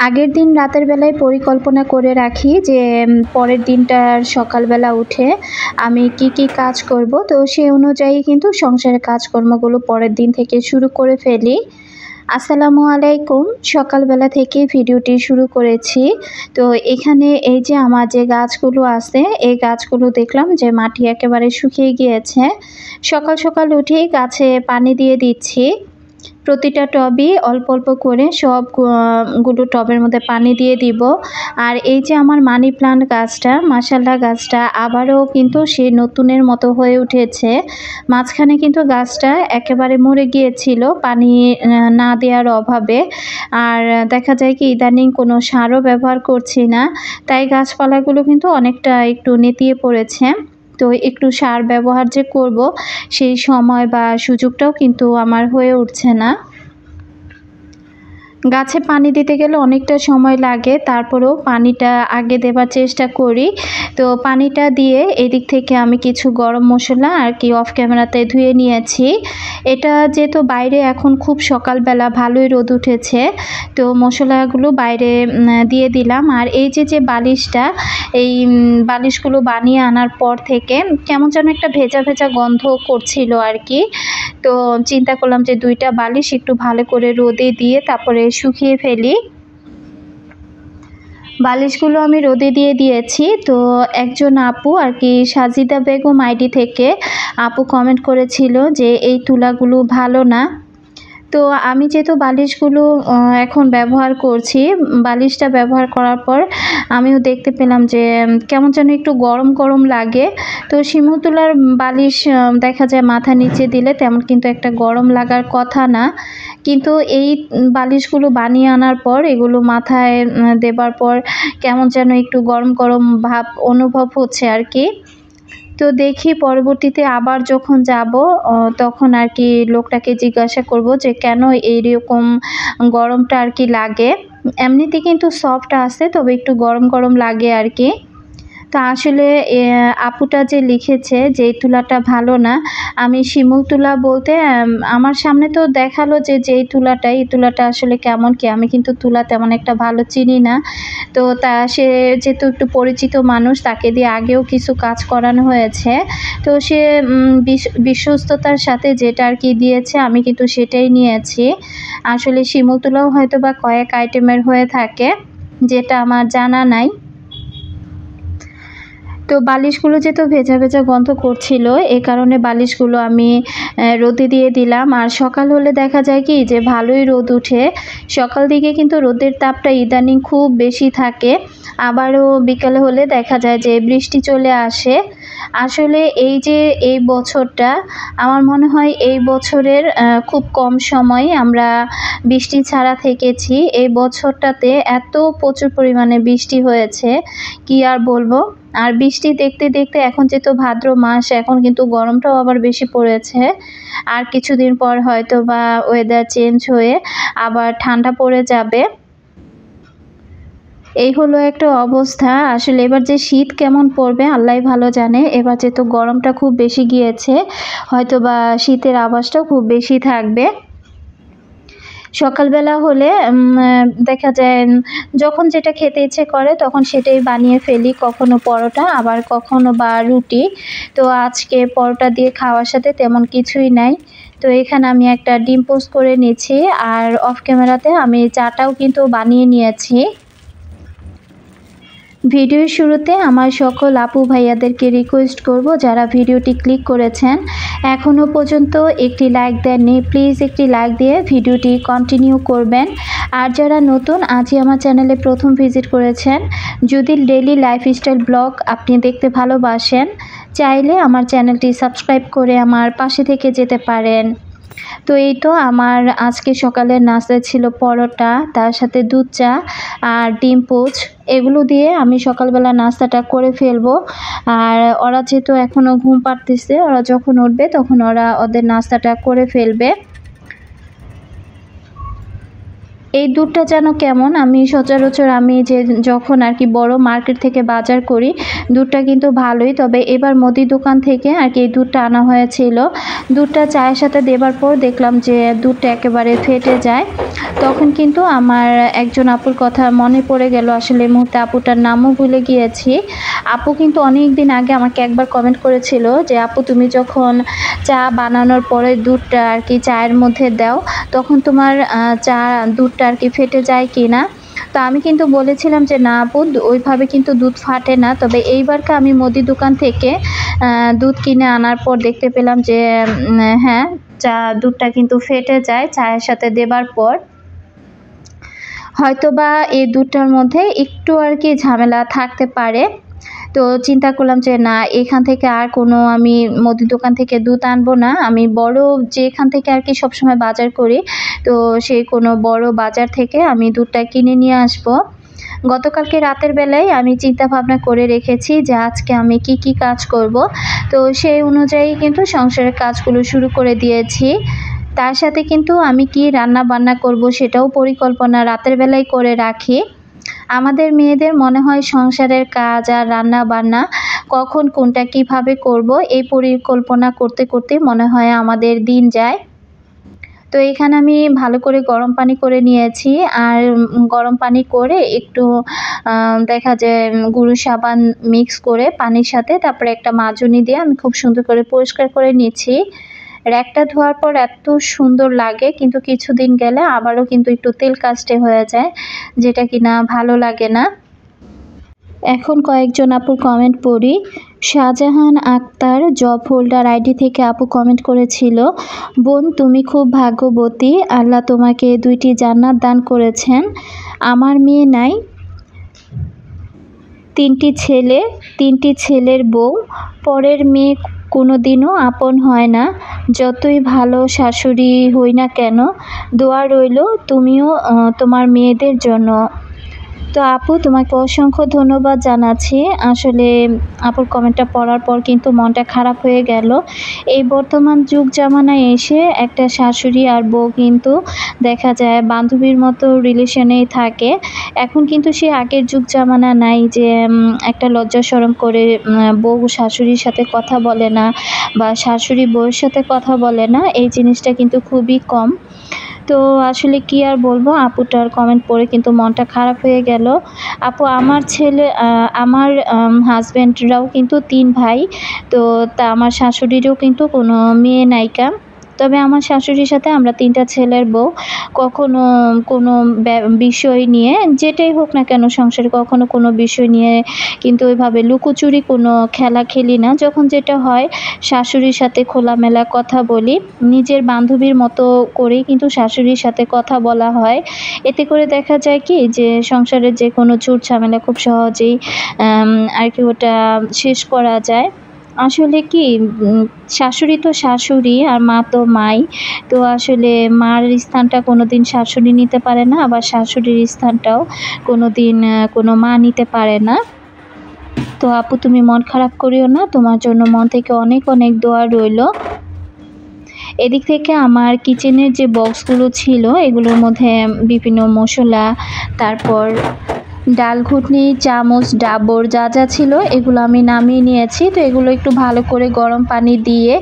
আগের দিন রাতের বেলায় পরিকল্পনা করে রাখি যে পরের দিনটার সকালবেলা উঠে আমি কি কি কাজ করব। তো সেই অনুযায়ী কিন্তু সংসারের কাজকর্মগুলো পরের দিন থেকে শুরু করে ফেলি। আসসালামু আলাইকুম। সকালবেলা থেকে ভিডিওটি শুরু করেছি। তো এখানে এই যে আমার যে গাছগুলো আছে, এই গাছগুলো দেখলাম যে মাটি একেবারে শুকিয়ে গিয়েছে। সকাল সকাল উঠেই গাছে পানি দিয়ে দিচ্ছি। প্রতিটা টবই অল্প অল্প করে সব গুলো টবের মধ্যে পানি দিয়ে দিব। আর এই যে আমার মানি প্লান্ট গাছটা, মাশাআল্লাহ গাছটা আবারও কিন্তু সেই নতুনের মতো হয়ে উঠেছে। মাঝখানে কিন্তু গাছটা একেবারে মরে গিয়েছিল পানি না দেওয়ার অভাবে। আর দেখা যায় কি ইদানিং কোনো সারও ব্যবহার করছি না, তাই গাছপালাগুলো কিন্তু অনেকটা একটু নেতিয়ে পড়েছে। তো একটু সার ব্যবহার যে করব সেই সময় বা সুযোগটাও কিন্তু আমার হয়ে উঠছে না। গাছে পানি দিতে গেলে অনেকটা সময় লাগে, তারপরেও পানিটা আগে দেবার চেষ্টা করি। তো পানিটা দিয়ে এদিক থেকে আমি কিছু গরম মশলা আর কি অফ ক্যামেরাতে ধুয়ে নিয়েছি। এটা যেহেতু বাইরে এখন খুব সকালবেলা ভালোই রোদ উঠেছে, তো মশলাগুলো বাইরে দিয়ে দিলাম। আর এই যে বালিশটা, এই বালিশগুলো বানিয়ে আনার পর থেকে কেমন যেন একটা ভেজা ভেজা গন্ধ করছিল আর কি। তো চিন্তা করলাম যে 2টা বালিশ একটু ভালো করে রোদে দিয়ে তারপরে শুকিয়ে ফেলি। বালিশগুলো আমি রোদে দিয়ে দিয়েছি। তো একজন আপু আর কি সাজিদা বেগম আইডি থেকে আপু কমেন্ট করেছিল যে এই তুলাগুলো ভালো না। তো আমি যেহেতু বালিশগুলো এখন ব্যবহার করছি, বালিশটা ব্যবহার করার পর আমিও দেখতে পেলাম যে কেমন যেন একটু গরম গরম লাগে। তো শিমুল তুলার বালিশ দেখা যায় মাথা নিচে দিলে তেমন কিন্তু একটা গরম লাগার কথা না, কিন্তু এই বালিশগুলো বানিয়ে আনার পর এগুলো মাথায় দেবার পর কেমন যেন একটু গরম গরম ভাব অনুভব হচ্ছে আর কি। তো দেখি পরবর্তীতে আবার যখন যাব তখন আর কি লোকটাকে জিজ্ঞাসা করব যে কেন এইরকম গরমটা আর কি লাগে। এমনিতে কিন্তু সফট আছে, তবে একটু গরম গরম লাগে আর কি। তো আসলে আপুটা যে লিখেছে যে এই তুলাটা ভালো না, আমি শিমুল তুলা বলতে আমার সামনে তো দেখালো যে এই তুলাটা আসলে কেমন কি, আমি কিন্তু তুলা তেমন একটা ভালো চিনি না। তো সে যেহেতু একটু পরিচিত মানুষ, তাকে দিয়ে আগেও কিছু কাজ করানো হয়েছে। তো সে বিশ্বস্ততার সাথে যেটা আর কি দিয়েছে আমি কিন্তু সেটাই নিয়েছি। আসলে শিমুল তুলাও হয়তো বা কয়েক আইটেমের হয়ে থাকে, যেটা আমার জানা নাই। তো বালিশগুলো যেহেতু ভেজা ভেজা গন্ধ করছিল, এই কারণে বালিশগুলো আমি রোদে দিয়ে দিলাম। আর সকাল হলে দেখা যায় কি যে ভালোই রোদ উঠে। সকাল দিকে কিন্তু রোদের তাপটা ইদানিং খুব বেশি থাকে, আবারও বিকালে হলে দেখা যায় যে বৃষ্টি চলে আসে। আসলে এই যে এই বছরটা আমার মনে হয় এই বছরের খুব কম সময় আমরা বৃষ্টি ছাড়া থেকেছি। এই বছরটাতে এত প্রচুর পরিমাণে বৃষ্টি হয়েছে, কি আর বলবো। আর বৃষ্টি দেখতে দেখতে এখন যেহেতু ভাদ্র মাস, এখন কিন্তু গরমটাও আবার বেশি পড়েছে। আর কিছুদিন পর হয়তো বা ওয়েদার চেঞ্জ হয়ে আবার ঠান্ডা পড়ে যাবে। এই হলো একটা অবস্থা। আসলে এবার যে শীত কেমন পড়বে আল্লাহই ভালো জানে। এবার যেহেতু গরমটা খুব বেশি গিয়েছে, হয়তো বা শীতের আভাসটাও খুব বেশি থাকবে। সকালবেলা হলে দেখা যায় যখন যেটা খেতে ইচ্ছে করে তখন সেটাই বানিয়ে ফেলি, কখনো পরোটা আবার কখনো বা রুটি। তো আজকে পরোটা দিয়ে খাওয়ার সাথে তেমন কিছুই নাই। তো এখানে আমি একটা ডিম পোস্ট করে নিয়েছি, আর অফ ক্যামেরাতে আমি চাটাও কিন্তু বানিয়ে নিয়েছি। ভিডিওর শুরুতে আমার সকল আপু ভাইয়াদেরকে রিকোয়েস্ট করব, যারা ভিডিওটি ক্লিক করেছেন এখনও পর্যন্ত একটি লাইক দেননি, প্লিজ একটি লাইক দিয়ে ভিডিওটি কন্টিনিউ করবেন। আর যারা নতুন আজই আমার চ্যানেলে প্রথম ভিজিট করেছেন, যদি ডেইলি লাইফস্টাইল ব্লগ আপনি দেখতে ভালোবাসেন, চাইলে আমার চ্যানেলটি সাবস্ক্রাইব করে আমার পাশে থেকে যেতে পারেন। তো এই তো আমার আজকে সকালের নাস্তা ছিল পরোটা, তার সাথে দুধ চা আর ডিম পোচ। এগুলো দিয়ে আমি সকালবেলা নাস্তাটা করে ফেলবো। আর ওরা যেহেতু এখনও ঘুম পাড়তেছে, ওরা যখন উঠবে তখন ওরা ওদের নাস্তাটা করে ফেলবে। এই দুধটা যেন কেমন, আমি সচরাচর আমি যে যখন আর কি বড় মার্কেট থেকে বাজার করি দুধটা কিন্তু ভালোই, তবে এবার মুদি দোকান থেকে আর কি এই দুধটা আনা হয়েছিল। দুধটা চায়ের সাথে দেবার পর দেখলাম যে দুধটা একেবারে ফেটে যায়। তখন কিন্তু আমার একজন আপুর কথা মনে পড়ে গেল, আসলে এই মুহূর্তে আপুটার নামও ভুলে গিয়েছি। আপু কিন্তু অনেক দিন আগে আমাকে একবার কমেন্ট করেছিল যে আপু তুমি যখন চা বানানোর পরে দুধটা আর কি চায়ের মধ্যে দাও তখন তোমার দুধটা আর কি ফেটে যায় কি না। তো আমি কিন্তু বলেছিলাম যে না আপু ওইভাবে কিন্তু দুধ ফাটে না, তবে এইবারকে আমি মুদি দোকান থেকে দুধ কিনে আনার পর দেখতে পেলাম যে হ্যাঁ দুধটা কিন্তু ফেটে যায় চায়ের সাথে দেবার পর। হয়তোবা এই দুধটার মধ্যে একটু আর কি ঝামেলা থাকতে পারে। তো চিন্তা করলাম যে না এখান থেকে আর কোনো আমি মুদি দোকান থেকে দুধ আনবো না, আমি বড় যেখান থেকে আর কি সবসময় বাজার করি তো সেই কোনো বড় বাজার থেকে আমি দুধটা কিনে নিয়ে আসবো। গতকালকে রাতের বেলায় আমি চিন্তা ভাবনা করে রেখেছি যে আজকে আমি কি কি কাজ করব, তো সেই অনুযায়ী কিন্তু সংসারের কাজগুলো শুরু করে দিয়েছি। তার সাথে কিন্তু আমি কি রান্না বান্না করব সেটাও পরিকল্পনা রাতের বেলায় করে রাখি। আমাদের মেয়েদের মনে হয় সংসারের কাজ আর রান্না বান্না কখন কোনটা কিভাবে করব এই পরিকল্পনা করতে করতে মনে হয় আমাদের দিন যায়। তো এখানে আমি ভালো করে গরম পানি করে নিয়েছি, আর গরম পানি করে একটু দেখা যায় গুঁড়ো সাবান মিক্স করে পানির সাথে তারপরে একটা মাজনি দিয়ে আমি খুব সুন্দর করে পরিষ্কার করে নিচ্ছি। র্যাকটা ধোয়ার পর এত সুন্দর লাগে, কিন্তু কিছুদিন গেলে আবারও কিন্তু একটু তেল কাস্টে হয়ে যায়, যেটা কিনা ভালো লাগে না। এখন কয়েকজন আপুর কমেন্ট পড়ি। Shahjahan Akter job holder ID থেকে আপু কমেন্ট করেছিল, বোন তুমি খুব ভাগ্যবতী, আল্লাহ তোমাকে 2টি জান্নাত দান করেছেন। আমার মেয়ে নাই, 3টি ছেলে, 3টি ছেলের বউ, পরের মেয়ে কোনো দিনও আপন হয় না, যতই ভালো শাশুড়ি হই না কেন। দোয়া রইল তুমিও তোমার মেয়েদের জন্য। তো আপু তোমাকে অসংখ্য ধন্যবাদ জানাচ্ছি। আসলে আপুর কমেন্টটা পড়ার পর কিন্তু মনটা খারাপ হয়ে গেল। এই বর্তমান যুগ জামানায় এসে একটা শাশুড়ি আর বউ কিন্তু দেখা যায় বান্ধবীর মতো রিলেশনেই থাকে। এখন কিন্তু সে আগের যুগ জামানা নাই যে একটা লজ্জা শরম করে বউ শাশুড়ির সাথে কথা বলে না বা শাশুড়ি বউয়ের সাথে কথা বলে না, এই জিনিসটা কিন্তু খুবই কম। তো আসলে কি আর বলবো, আপুটার কমেন্ট পড়ে কিন্তু মনটা খারাপ হয়ে গেল। আপু আমার হাজব্যান্ডরাও কিন্তু 3 ভাই, তো আমার শাশুড়িরও কিন্তু কোনো মেয়ে নাইকা, তবে আমার শাশুড়ির সাথে আমরা 3টা ছেলের বউ, কখনো কোনো বিষয় নিয়ে যেটাই হোক না কেন সংসারে কখনো কোনো বিষয় নিয়ে কিন্তু ওইভাবে লুকোচুরি কোনো খেলা খেলি না। যখন যেটা হয় শাশুড়ির সাথে খোলামেলা কথা বলি, নিজের বান্ধবীর মতো করেই কিন্তু শাশুড়ির সাথে কথা বলা হয়। এতে করে দেখা যায় কি যে সংসারের যে কোনো ঝুট ঝামেলা খুব সহজেই আর কি ওটা শেষ করা যায়। আসলে কি শাশুড়ি তো শাশুড়ি আর মা তো মাই, তো আসলে মার স্থানটা কোনো দিন শাশুড়ি নিতে পারে না, আবার শাশুড়ির স্থানটাও কোনো দিন কোনো মা নিতে পারে না। তো আপু তুমি মন খারাপ করিও না, তোমার জন্য মন থেকে অনেক অনেক দোয়া রইল। এদিক থেকে আমার কিচেনের যে বক্সগুলো ছিল এগুলোর মধ্যে বিভিন্ন মশলা, তারপর ডাল ঘুটনি, চামচ, ডাবর যা যা ছিল এগুলো আমি নামিয়ে নিয়েছি। তো এগুলো একটু ভালো করে গরম পানি দিয়ে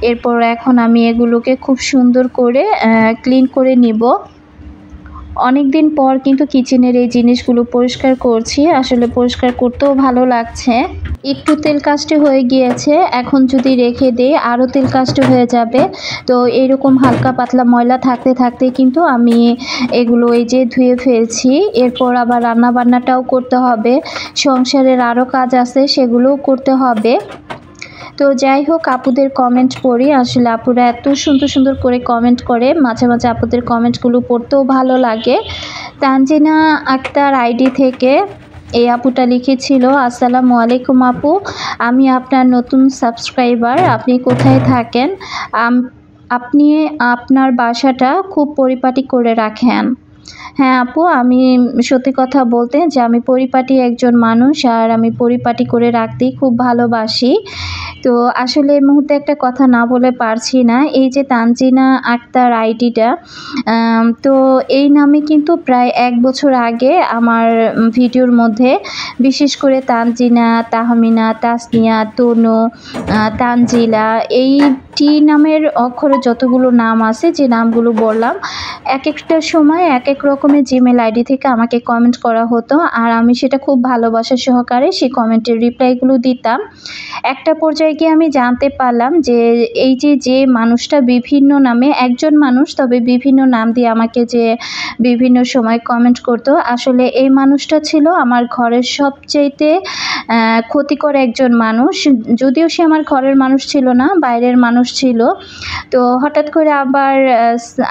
এরপর এখন আমি এগুলোকে খুব সুন্দর করে ক্লিন করে নিব। অনেক দিন পর কিন্তু কিচেনের এই জিনিসগুলো পরিষ্কার করছি, আসলে পরিষ্কার করতেও ভালো লাগছে। একটু তেল কাস্টে হয়ে গিয়েছে, এখন যদি রেখে দিই আরও তেল কাস্টে হয়ে যাবে। তো এরকম হালকা পাতলা ময়লা থাকতে থাকতে কিন্তু আমি এগুলো এই যে ধুয়ে ফেলছি। এরপর আবার রান্না বান্নাটাও করতে হবে, সংসারের আরও কাজ আছে সেগুলোও করতে হবে। তো যাই হোক আপুদের কমেন্ট পড়ি, আসলে আপুরা এত সুন্দর সুন্দর করে কমেন্ট করে, মাঝে মাঝে আপুদের কমেন্টগুলো পড়তেও ভালো লাগে। তানজিনা আক্তার আইডি থেকে এই আপুটা লিখেছিল, আসসালামু আলাইকুম আপু, আমি আপনার নতুন সাবস্ক্রাইবার, আপনি কোথায় থাকেন? আপনি আপনার বাসাটা খুব পরিপাটি করে রাখেন। হ্যাঁ আপু, আমি সত্যি কথা বলতে যে আমি পরিপাটি একজন মানুষ, আর আমি পরিপাটি করে রাখতেই খুব ভালোবাসি। তো আসলে এই মুহূর্তে একটা কথা না বলে পারছি না। এই যে তানজিনা আক্তার আইডিটা, তো এই নামে কিন্তু প্রায় ১ বছর আগে আমার ভিডিওর মধ্যে বিশেষ করে তানজিনা, তাহমিনা, তাসনিয়া, তনু, তানজিলা, এই টি নামের অক্ষরে যতগুলো নাম আছে, যে নামগুলো বললাম, একেকটা সময় একেক রকমের জিমেইল আইডি থেকে আমাকে কমেন্ট করা হতো, আর আমি সেটা খুব ভালোবাসা সহকারে সেই কমেন্টের রিপ্লাইগুলো দিতাম। একটা পর্যায়ে গিয়ে আমি জানতে পারলাম যে এই যে মানুষটা বিভিন্ন নামে, একজন মানুষ তবে বিভিন্ন নাম দিয়ে আমাকে যে বিভিন্ন সময় কমেন্ট করতো, আসলে এই মানুষটা ছিল আমার ঘরের সবচাইতে ক্ষতিকর একজন মানুষ। যদিও সে আমার ঘরের মানুষ ছিল না, বাইরের মানুষ ছিল। তো হঠাৎ করে আবার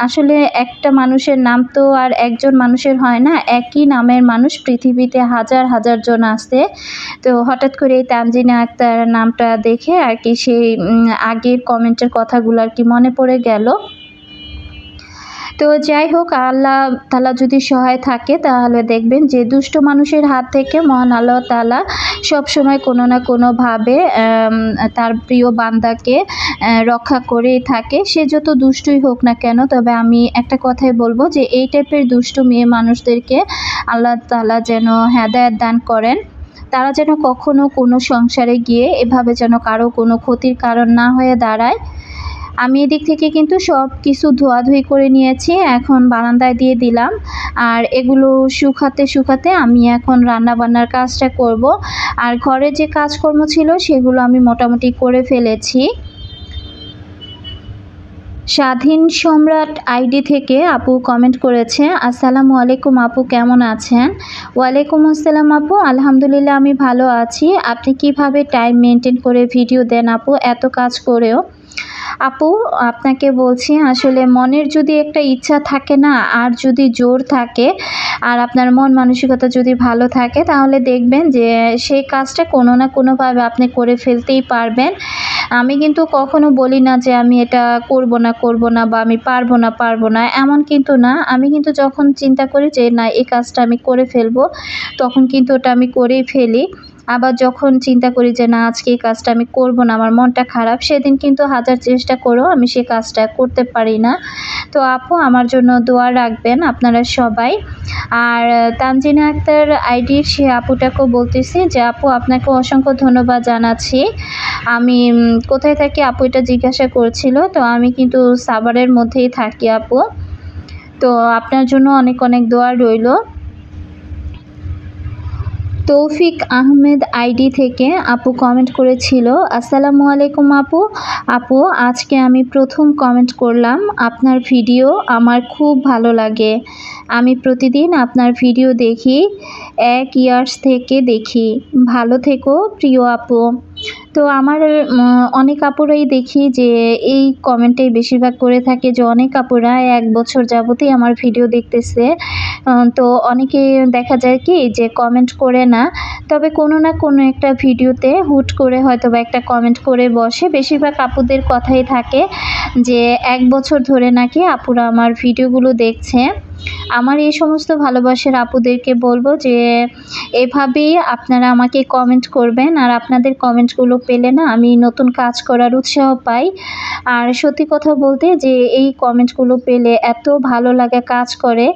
আসলে একটা মানুষের নাম তো আর একজন মানুষের হয় না, একই নামের মানুষ পৃথিবীতে হাজার হাজার জন আছে। তো হঠাৎ করে এই তানজিনা আক্তার নামটা দেখে আর কি সেই আগের কমেন্টের কথাগুলো আর কি মনে পড়ে গেল। তো যাই হোক, আল্লাহ তাআলা যদি সহায় থাকে তাহলে দেখবেন যে দুষ্ট মানুষের হাত থেকে মহান আল্লাহ তাআলা সবসময় কোনো না কোনোভাবে তার প্রিয় বান্দাকে রক্ষা করেই থাকে, সে যত দুষ্টই হোক না কেন। তবে আমি একটা কথাই বলবো যে এই টাইপের দুষ্ট মেয়ে মানুষদেরকে আল্লাহ তাআলা যেন হেদায়েত দান করেন, তারা যেন কখনো কোনো সংসারে গিয়ে এভাবে যেন কারো কোনো ক্ষতির কারণ না হয়ে দাঁড়ায়। আমি এদিক থেকে কিন্তু সব কিছু ধোয়াধুয়ি করে নিয়েছি, এখন বারান্দায় দিয়ে দিলাম। আর এগুলো শুকাতে শুকাতে আমি এখন রান্নাবান্নার কাজটা করব। আর ঘরে যে কাজকর্ম ছিল সেগুলো আমি মোটামুটি করে ফেলেছি। স্বাধীন সম্রাট আইডি থেকে আপু কমেন্ট করেছে, আসসালামু আলাইকুম আপু, কেমন আছেন? ওয়ালাইকুম আসসালাম আপু, আলহামদুলিল্লাহ আমি ভালো আছি। আপনি কিভাবে টাইম মেনটেন করে ভিডিও দেন আপু, এত কাজ করেও? আপু আপনাকে বলছি, আসলে মনের যদি একটা ইচ্ছা থাকে না, আর যদি জোর থাকে, আর আপনার মন মানসিকতা যদি ভালো থাকে, তাহলে দেখবেন যে সেই কাজটা কোনো না কোনোভাবে আপনি করে ফেলতেই পারবেন। আমি কিন্তু কখনো বলি না যে আমি এটা করব না বা আমি পারবো না, এমন কিন্তু না। আমি কিন্তু যখন চিন্তা করি যে না এই কাজটা আমি করে ফেলবো, তখন কিন্তু ওটা আমি করেই ফেলি। আবার যখন চিন্তা করি যে না আজকে এই কাজটা আমি করব না, আমার মনটা খারাপ, সেদিন কিন্তু হাজার চেষ্টা করেও আমি সেই কাজটা করতে পারি না। তো আপু আমার জন্য দোয়া রাখবেন আপনারা সবাই। আর তানজিনা আক্তার আইডির সে আপুটাকেও বলতেছি যে আপু আপনাকে অসংখ্য ধন্যবাদ জানাচ্ছি। আমি কোথায় থাকি আপু এটা জিজ্ঞাসা করছিল, তো আমি কিন্তু সাভারের মধ্যেই থাকি আপু। তো আপনার জন্য অনেক অনেক দোয়া রইল। তৌফিক আহমেদ আইডি থেকে আপু কমেন্ট করেছিল, আসসালামু আলাইকুম আপু। আপু আজকে আমি প্রথম কমেন্ট করলাম, আপনার ভিডিও আমার খুব ভালো লাগে। আমি প্রতিদিন আপনার ভিডিও দেখি, 1 ইয়ার্স থেকে দেখি। ভালো থেকো প্রিয় আপু। তো আমার অনেক আপুরাই দেখি যে এই কমেন্টেই বেশিরভাগ করে থাকে, যে অনেক আপুরা 1 বছর যাবতই আমার ভিডিও দেখতেছে। তো অনেকে দেখা যায় কি যে কমেন্ট করে না, তবে কোনো না কোনো একটা ভিডিওতে হুট করে হয়তো বা একটা কমেন্ট করে বসে। বেশিরভাগ আপুদের কথাই থাকে যে 1 বছর ধরে নাকি আপুরা আমার ভিডিওগুলো দেখছে। আমার এই সমস্ত ভালোবাসার আপুদেরকে বলবো যে এভাবেই আপনারা আমাকে কমেন্ট করবেন, আর আপনাদের কমেন্টগুলো পেলে না আমি নতুন কাজ করার উৎসাহ পাই। আর সত্যি কথা বলতে যে এই কমেন্টগুলো পেলে এত ভালো লাগা কাজ করে,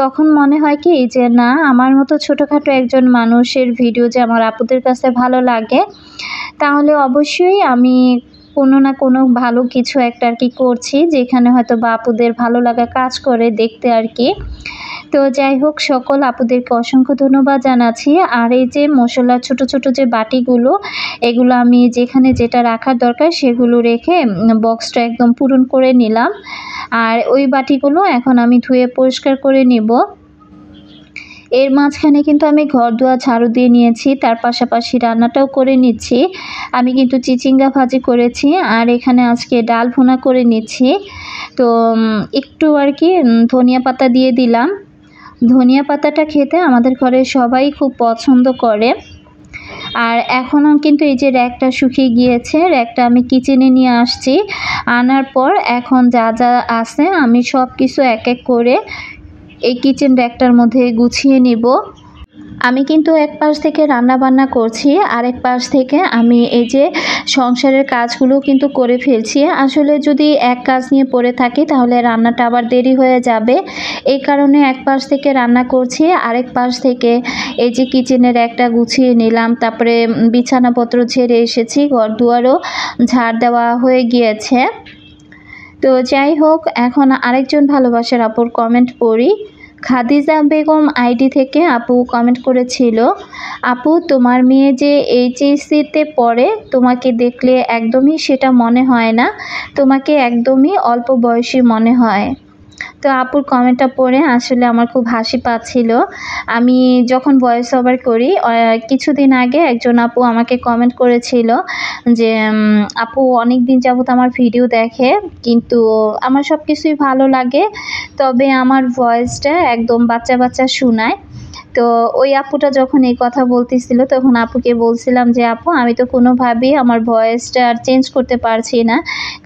তখন মনে হয় কি যে না আমার মতো ছোটোখাটো একজন মানুষের ভিডিও যে আমার আপুদের কাছে ভালো লাগে, তাহলে অবশ্যই আমি কোনো না কোনো ভালো কিছু একটা আর কি করছি, যেখানে হয়তো বা আপুদের ভালো লাগা কাজ করে দেখতে আর কি। তো যাই হোক, সকল আপুদেরকে অসংখ্য ধন্যবাদ জানাচ্ছি। আর এই যে মশলার ছোট ছোট যে বাটিগুলো, এগুলো আমি যেখানে যেটা রাখার দরকার সেগুলো রেখে বক্সটা একদম পূরণ করে নিলাম। আর ওই বাটিগুলো এখন আমি ধুয়ে পরিষ্কার করে নেব। এর মাঝখানে কিন্তু আমি ঘর দুয়ার ঝাড়ু দিয়ে নিয়েছি, তার পাশাপাশি রান্নাটাও করে নিচ্ছি। আমি কিন্তু চিচিঙ্গা ভাজি করেছি, আর এখানে আজকে ডাল ভুনা করে নিচ্ছি। তো একটু আর কি ধনিয়া পাতা দিয়ে দিলাম। ধনিয়া পাতাটা খেতে আমাদের ঘরে সবাই খুব পছন্দ করে। আর এখনও কিন্তু এই যে র্যাকটা শুকিয়ে গিয়েছে, র্যাকটা আমি কিচেনে নিয়ে আসছি। আনার পর এখন যা যা আছে আমি সব কিছু এক এক করে এই কিচেন র্যাকটার মধ্যে গুছিয়ে নিব। আমি কিন্তু এক পাশ থেকে রান্না বান্না করছি, আরেক পাশ থেকে আমি এই যে সংসারের কাজগুলো কিন্তু করে ফেলছি। আসলে যদি এক কাজ নিয়ে পড়ে থাকি তাহলে রান্নাটা আবার দেরি হয়ে যাবে। এই কারণে এক পাশ থেকে রান্না করছি, আরেক পাশ থেকে এই যে কিচেনের একটা গুছিয়ে নিলাম। তারপরে বিছানাপত্র ঝেড়ে এসেছি, ঘর দুয়ারও ঝাড় দেওয়া হয়ে গিয়েছে। তো যাই হোক, এখন আরেকজন ভালোবাসার আপুর কমেন্ট পড়ি। খাদিজা বেগম আইডি থেকে আপু কমেন্ট করেছিল, আপু তোমার মেয়ে যে এইচএসসিতে পড়ে, তোমাকে দেখলে একদমই সেটা মনে হয় না, তোমাকে একদমই অল্প বয়সী মনে হয়। তো আপুর কমেন্টটা পড়ে আসলে আমার খুব হাসি পাচ্ছিল। আমি যখন ভয়েস ওভার করি কিছুদিন আগে একজন আপু আমাকে কমেন্ট করেছিল যে আপু অনেক দিন যাবত আমার ভিডিও দেখে, কিন্তু আমার সব কিছুই ভালো লাগে, তবে আমার ভয়েসটা একদম বাচ্চা বাচ্চা শোনায়। তো ওই আপুটা যখন এই কথা বলতেছিল তখন আপুকে বলছিলাম যে আপু আমি তো কোনোভাবেই আমার ভয়েসটা আর চেঞ্জ করতে পারছি না,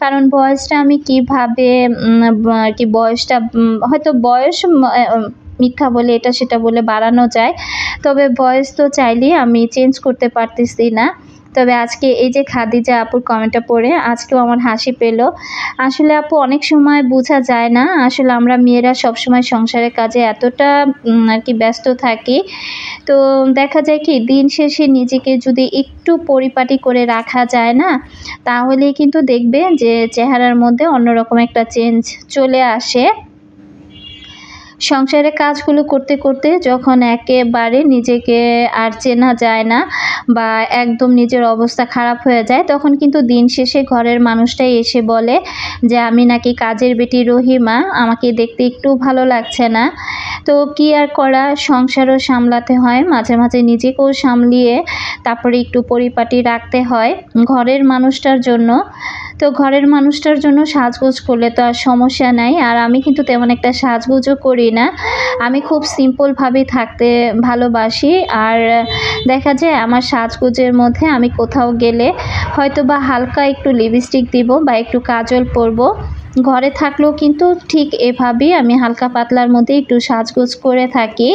কারণ ভয়েসটা আমি কিভাবে আর কি বয়সটা হয়তো বয়স মিথ্যা বলে এটা সেটা বলে বাড়ানো যায়, তবে ভয়েস তো চাইলেই আমি চেঞ্জ করতে পারতেছি না। তবে আজকে এই যে খাদিজা আপুর কমেন্টটা পড়ে আজকেও আমার হাসি পেল। আসলে আপু অনেক সময় বোঝা যায় না, আসলে আমরা মেয়েরা সবসময় সংসারের কাজে এতটা আর কি ব্যস্ত থাকি, তো দেখা যায় কি দিন শেষে নিজেকে যদি একটু পরিপাটি করে রাখা যায় না, তাহলেই কিন্তু দেখবে যে চেহারার মধ্যে অন্যরকম একটা চেঞ্জ চলে আসে। সংসারের কাজগুলো করতে করতে যখন একেবারে নিজেকে আর চেনা যায় না বা একদম নিজের অবস্থা খারাপ হয়ে যায়, তখন কিন্তু দিন শেষে ঘরের মানুষটাই এসে বলে যে আমি নাকি কাজের বেটি রহিমা, আমাকে দেখতে একটু ভালো লাগছে না। তো কি আর করা, সংসারও সামলাতে হয়, মাঝে মাঝে নিজেকেও সামলিয়ে তারপরে একটু পরিপাটি রাখতে হয় ঘরের মানুষটার জন্য। তো ঘরের মানুষটার জন্য সাজগোজ করলে তো আর সমস্যা নাই, আর আমি কিন্তু তেমন একটা সাজগোজও করি না, আমি খুব সিম্পলভাবেই থাকতে ভালোবাসি। আর দেখা যায় আমার সাজগোজের মধ্যে আমি কোথাও গেলে হয়তো বা হালকা একটু লিপস্টিক দিব বা একটু কাজল পরব, ঘরে থাকলেও কিন্তু ঠিক এভাবেই আমি হালকা পাতলার মধ্যে একটু সাজগোজ করে থাকি।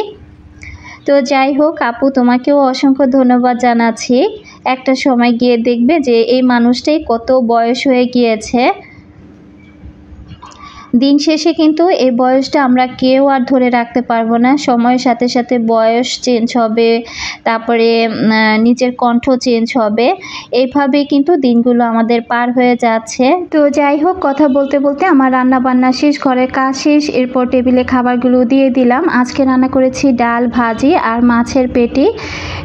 তো যাই হোক আপু, তোমাকেও অসংখ্য ধন্যবাদ জানাচ্ছি। একটা সময় গিয়ে দেখবে যে এই মানুষটাই কত বয়স হয়ে গিয়েছে। দিন শেষে কিন্তু এই বয়সটা আমরা কেউ আর ধরে রাখতে পারবো না, সময়ের সাথে সাথে বয়স চেঞ্জ হবে, তারপরে নিজের কণ্ঠ চেঞ্জ হবে, এইভাবে কিন্তু দিনগুলো আমাদের পার হয়ে যাচ্ছে। তো যাই হোক, কথা বলতে বলতে আমার রান্না বান্না শেষ, ঘরের কাজ শেষ, এরপর টেবিলে খাবারগুলো দিয়ে দিলাম। আজকে রান্না করেছি ডাল, ভাজি আর মাছের পেটি।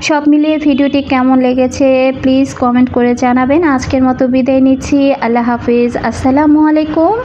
সব মিলিয়ে ভিডিওটি কেমন লেগেছে প্লিজ কমেন্ট করে জানাবেন। আজকের মতো বিদায় নিচ্ছি, আল্লাহ হাফিজ, আসসালামু আলাইকুম।